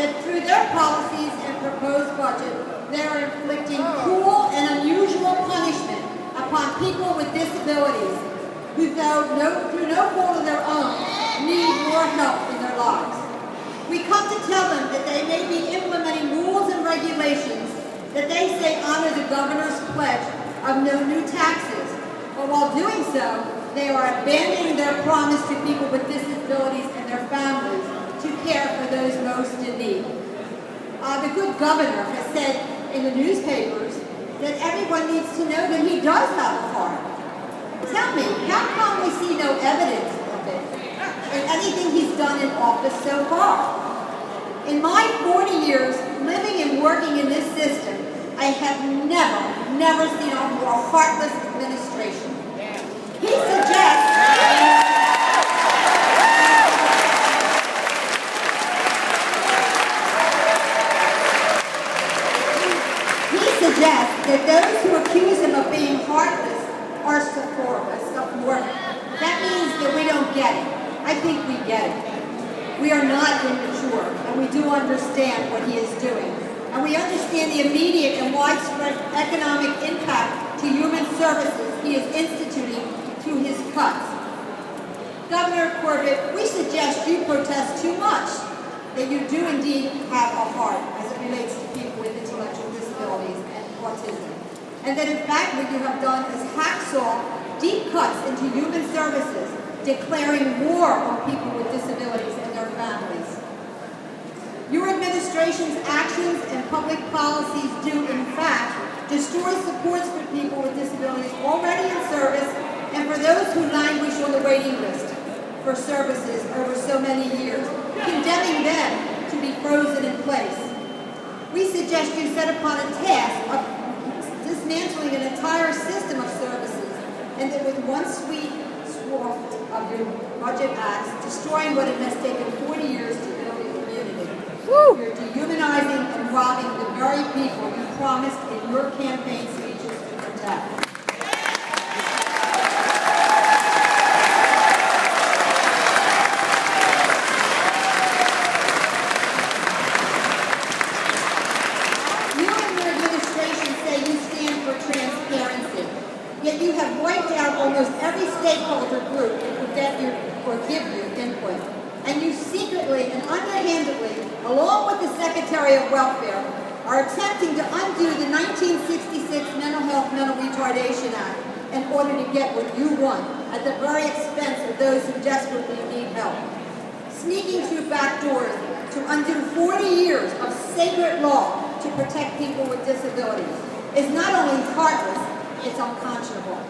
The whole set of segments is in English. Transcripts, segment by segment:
that through their policies and proposed budget, they are inflicting cruel and unusual punishment upon people with disabilities who, through no fault of their own, need more help in their lives. We come to tell them that they may be implementing rules and regulations that they say honor the governor's pledge of no new taxes, but while doing so, they are abandoning their promise to people with disabilities and their families to care for those most in need. The good governor has said in the newspapers that everyone needs to know that he does have a heart. Tell me, how come we see no evidence of it in anything he's done in office so far? In my 40 years living and working in this system, I have never seen a more heartless administration. He suggests that those who accuse him of being heartless are subordinate. That means that we don't get it. I think we get it. We are not immature, and we do understand what he is doing. And we understand the immediate and widespread economic impact to human services he is instituting through his cuts. Governor Corbett, we suggest you protest too much, that you do indeed have a heart as it relates to people with intellectual disabilities and autism. And that in fact what you have done is hacksaw deep cuts into human services, declaring war on people with disabilities and their families. Your administration's actions and public policies do, in fact, destroy supports for people with disabilities already in service and for those who languish on the waiting list for services over so many years, condemning them to be frozen in place. We suggest you set upon a task of dismantling an entire system of services, and that with one sweet swath of your budget acts, destroying what it has taken 40 years to build a community. Woo! You're dehumanizing and robbing the very people you promised in your campaign speeches to protect. Yet you have wiped out almost every stakeholder group that give you input. And you secretly and underhandedly, along with the Secretary of Welfare, are attempting to undo the 1966 Mental Health Mental Retardation Act in order to get what you want at the very expense of those who desperately need help. Sneaking through back doors to undo 40 years of sacred law to protect people with disabilities is not only heartless, it's unconscionable.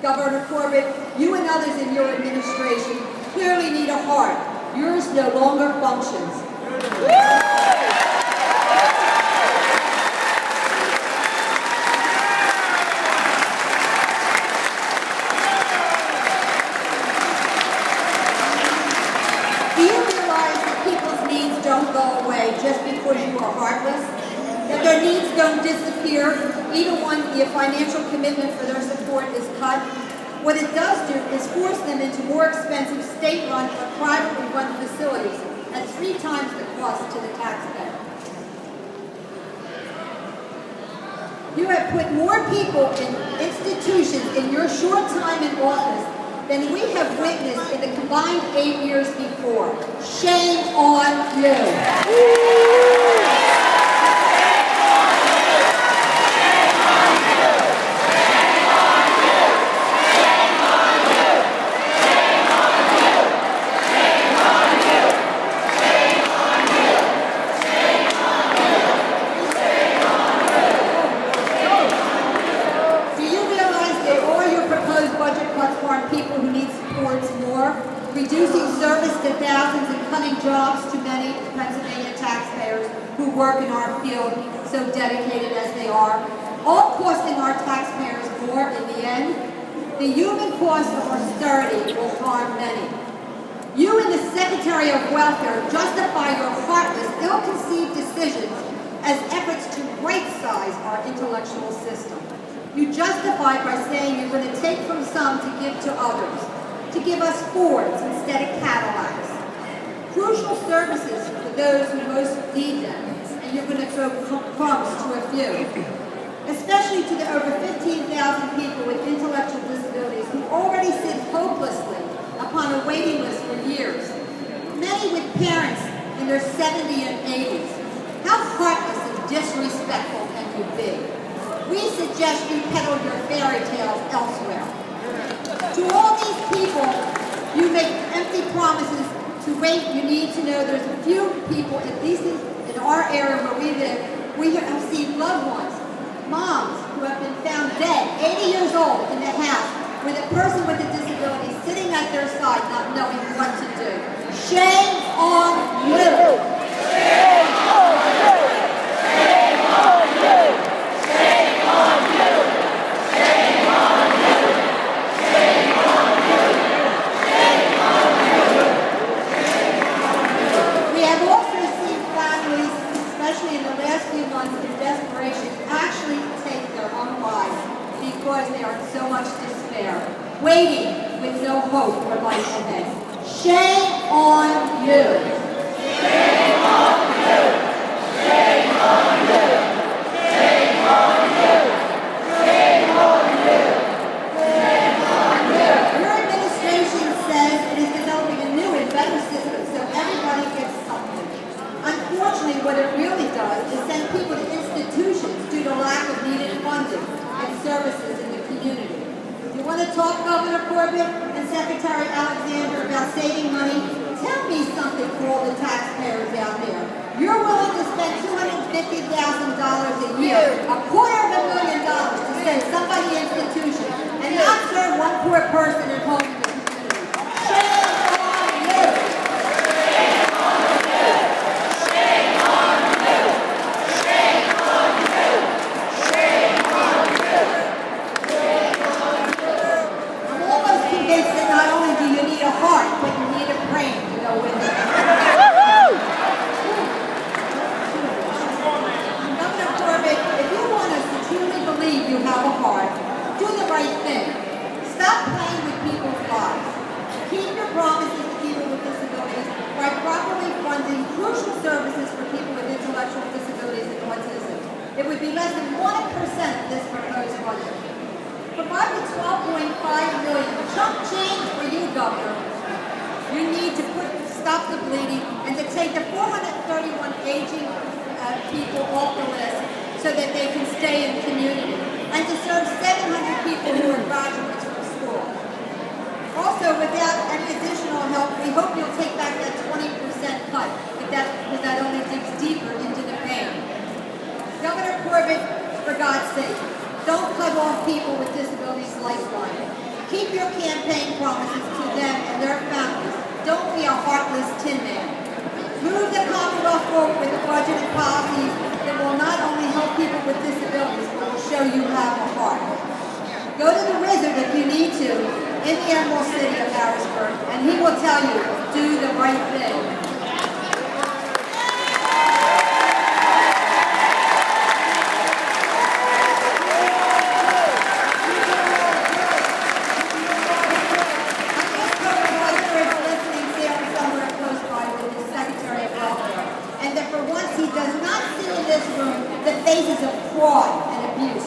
Governor Corbett, you and others in your administration clearly need a heart. Yours no longer functions. Do you realize that people's needs don't go away just because you are heartless? That their needs don't disappear even when the financial commitment for their support is cut? What it does do is force them into more expensive state-run or privately run facilities at 3 times the cost to the taxpayer. You have put more people in institutions in your short time in office than we have witnessed in the combined 8 years before. Shame on you. People who need supports more, reducing service to thousands and cutting jobs to many Pennsylvania taxpayers who work in our field so dedicated as they are, all costing our taxpayers more in the end. The human cost of austerity will harm many. You and the Secretary of Welfare justify your heartless, ill-conceived decisions as efforts to right-size our intellectual system. You justify by saying you're going to take from some to give to others, to give us Fords instead of Cadillacs. Crucial services for those who most need them, and you're going to throw crumbs to a few. Especially to the over 15,000 people with intellectual disabilities who already sit hopelessly upon a waiting list for years. Many with parents in their 70s and 80s. How heartless and disrespectful can you be? We suggest you peddle your fairy tales elsewhere. To all these people, you make empty promises to wait. You need to know there's a few people, at least in our area where we live, we have seen loved ones, moms who have been found dead, 80 years old, in the house with a person with a disability sitting at their side not knowing what to do. Shame on you! Shame on you! Shame on you! Shame on you! Shame on you! Shame on you! Shame on you! We have also seen families, especially in the last few months, in desperation, actually take their own lives because they are in so much despair, waiting with no hope for life ahead. Shame on you! Shame on you! Shame on you! Shame on you! Shame on you! Shame on you! Your administration says it is developing a new and better system so everybody gets something. Unfortunately, what it really does is send people to institutions due to lack of needed funding and services in the community. You want to talk, Governor Corbett and Secretary Alexander, about saving money? Tell me something for all the taxpayers out there. You're willing to spend $250,000 a year, $250,000 to send somebody to institution, and not serve one poor person at home in the community. Shame on you! Shame on you! Shame on you! Shame on you! Shame on you! Shame on you! I'm almost convinced that not only do you need a heart, but you need a brain to go with it. Governor Corbett, if you want us to truly believe you have a heart, do the right thing. Stop playing with people's lives. Keep your promises to people with disabilities by properly funding crucial services for people with intellectual disabilities and autism. It would be less than 1% of this proposed budget. Provide the $12.5 million chump change for you, Governor. You need to stop the bleeding and to take the 431 aging people off the list so that they can stay in the community, and to serve 700 people who are graduates from school. Also, without any additional help, we hope you'll take back that 20% cut, because that only digs deeper into the pain. Governor Corbett, for God's sake, don't cut off people with disabilities' lifeline. Keep your campaign promises to them and their families. Don't be a heartless tin man. Move the Commonwealth forward with the budget and policies that will not only help people with disabilities, but will show you have a heart. Go to the wizard if you need to in the Emerald City of Harrisburg, and he will tell you, do the right thing. He does not sit in this room that faces of fraud and abuse.